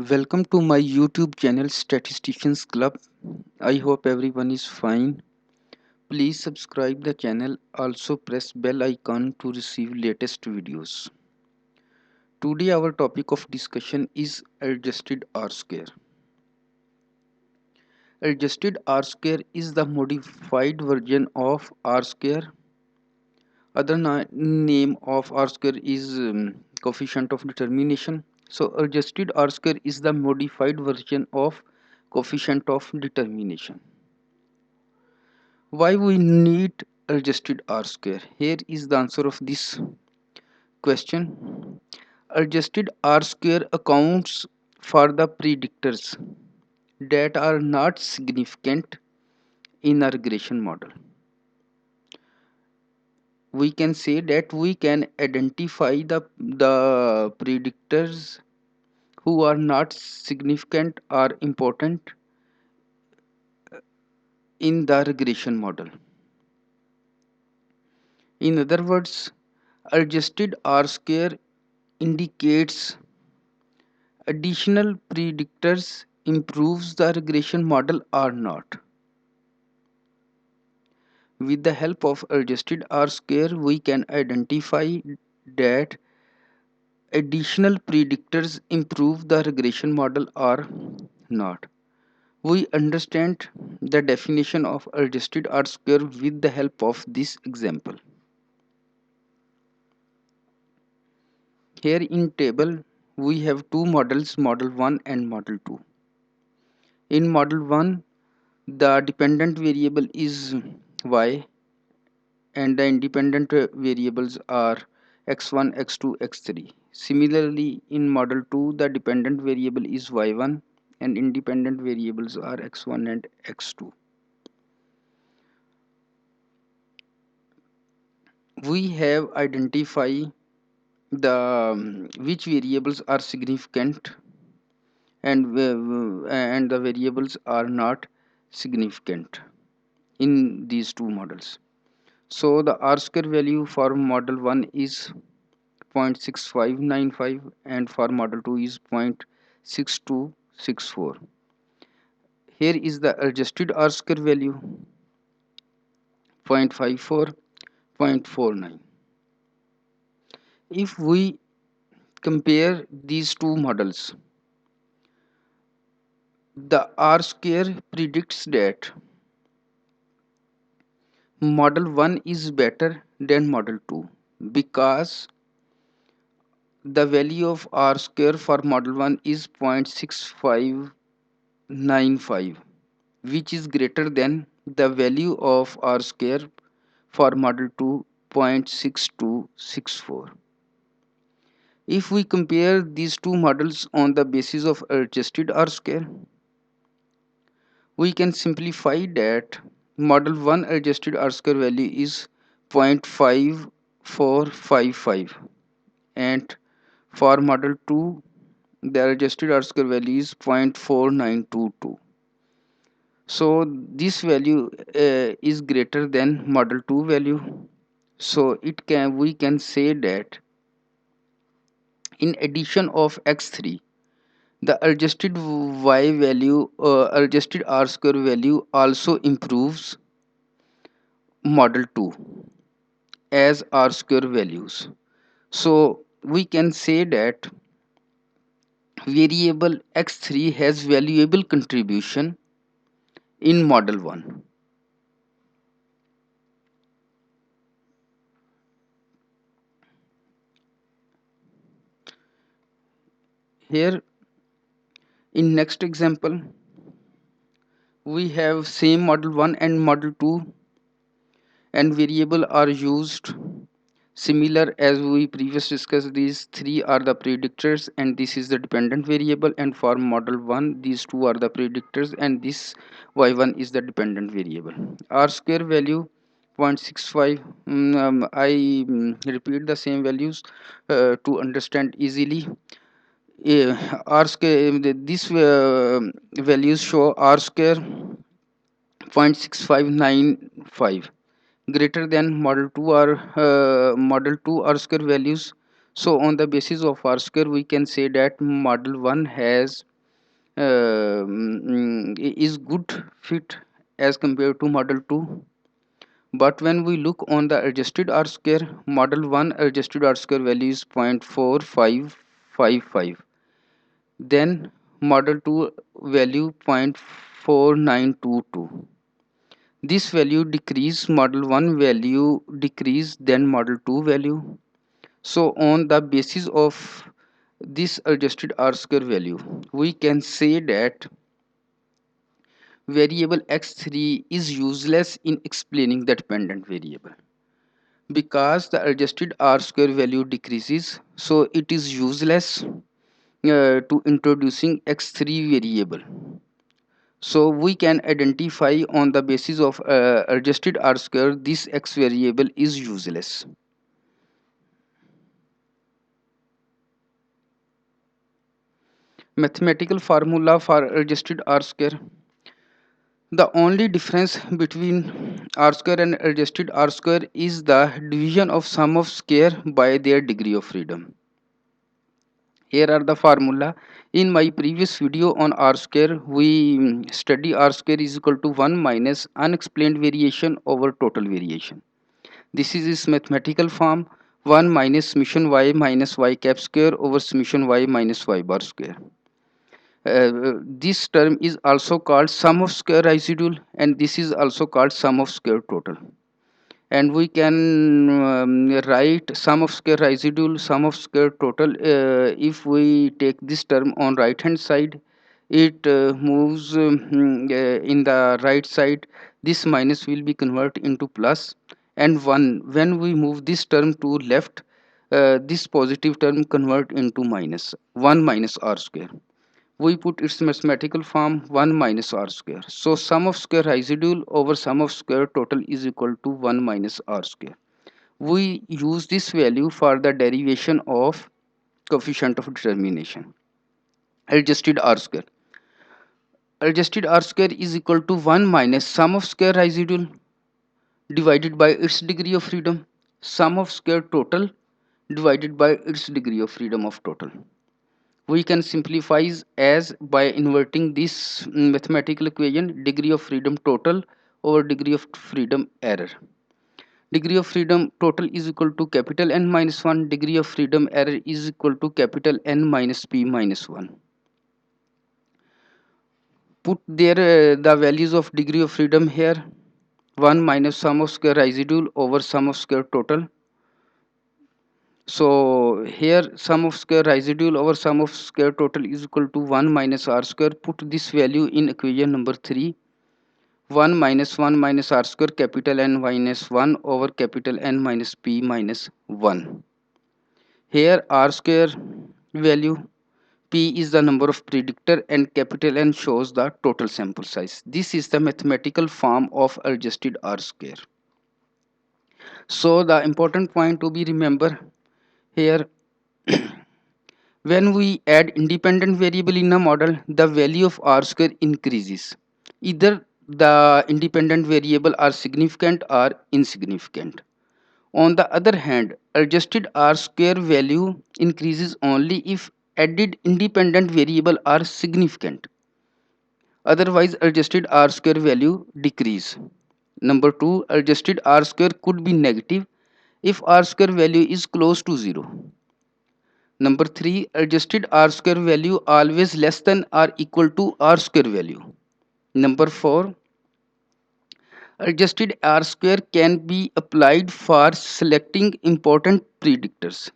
Welcome to my YouTube channel Statisticians Club. I hope everyone is fine. Please subscribe the channel. Also press bell icon to receive latest videos. Today our topic of discussion is adjusted R square. Adjusted R square is the modified version of R square. Other name of R square is coefficient of determination. So adjusted R square is the modified version of coefficient of determination. Why we need adjusted R square? Here is the answer of this question. Adjusted R square accounts for the predictors that are not significant in a regression model. We can say that we can identify the predictors who are not significant or important in the regression model. In other words, adjusted R square indicates additional predictors improves the regression model or not. With the help of adjusted R square, we can identify that additional predictors improve the regression model or not. We understand the definition of adjusted R square with the help of this example. Here in table, we have two models, model 1 and model 2. In model 1, the dependent variable is y and the independent variables are x1, x2, x3. Similarly, in model 2, the dependent variable is y1 and independent variables are x1 and x2. We have identified the which variables are significant and the variables are not significant in these two models. So the R square value for model 1 is 0.6595 and for model 2 is 0.6264. Here is the adjusted R square value 0.54, 0.49. If we compare these two models, the R square predicts that model 1 is better than model 2 because the value of R square for model 1 is 0.6595, which is greater than the value of R square for model 2, 0.6264. If we compare these two models on the basis of adjusted R square, we can simplify that model 1 adjusted R square value is 0.5455 and for model 2 the adjusted R square value is 0.4922. So this value is greater than model 2 value. So we can say that in addition of x3, the adjusted y value, adjusted R square value also improves model 2 as R square values. So we can say that variable x3 has valuable contribution in model 1. Here in next example, we have same model 1 and model 2 and variable are used similar as we previously discussed. These three are the predictors and this is the dependent variable, and for model 1 these two are the predictors and this y1 is the dependent variable. R square value 0.65. I repeat the same values to understand easily. R square, these values show R square 0.6595 greater than model 2 R square values. So on the basis of r square we can say that model 1 has is good fit as compared to model 2. But when we look on the adjusted r square, model 1 adjusted r square value is 0.4555, then model 2 value 0.4922. This value decrease, model 1 value decrease, then model 2 value. So on the basis of this adjusted r square value, we can say that variable x3 is useless in explaining the dependent variable, because the adjusted r square value decreases, so it is useless to introducing x3 variable. So we can identify on the basis of adjusted r square this x variable is useless. Mathematical formula for adjusted r square: the only difference between r square and adjusted r square is the division of sum of square by their degree of freedom. Here are the formula. In my previous video on r square, we study r square is equal to 1 minus unexplained variation over total variation. This is its mathematical form: 1 minus summation y minus y cap square over summation y minus y bar square. This term is also called sum of square residual, and this is also called sum of square total. And we can write sum of square residual, sum of square total. If we take this term on right hand side, it moves in the right side, this minus will be converted into plus, and 1 when we move this term to left, this positive term convert into minus 1 minus r square. We put its mathematical form 1 minus r square. So sum of square residual over sum of square total is equal to 1 minus r square. We use this value for the derivation of coefficient of determination. Adjusted r square. Adjusted r square is equal to 1 minus sum of square residual divided by its degree of freedom, sum of square total divided by its degree of freedom of total. We can simplify as by inverting this mathematical equation: degree of freedom total over degree of freedom error. Degree of freedom total is equal to capital N minus 1, degree of freedom error is equal to capital N minus p minus 1. Put there the values of degree of freedom here: 1 minus sum of square residual over sum of square total. So here sum of square residual over sum of square total is equal to 1 minus r square. Put this value in equation number 3. 1 minus 1 minus r square capital N minus 1 over capital N minus p minus 1. Here r square value, p is the number of predictor, and capital N shows the total sample size. This is the mathematical form of adjusted r square. So the important point to be remember here: when we add independent variable in a model, the value of r square increases. Either the independent variable are significant or insignificant. On the other hand, adjusted r square value increases only if added independent variable are significant. Otherwise, adjusted r square value decrease. Number 2, adjusted r square could be negative if r square value is close to 0. Number 3, adjusted r square value always less than or equal to r square value. Number 4, adjusted r square can be applied for selecting important predictors.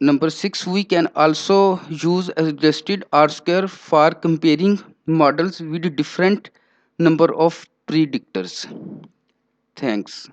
Number 6, we can also use adjusted r square for comparing models with different number of predictors. Thanks.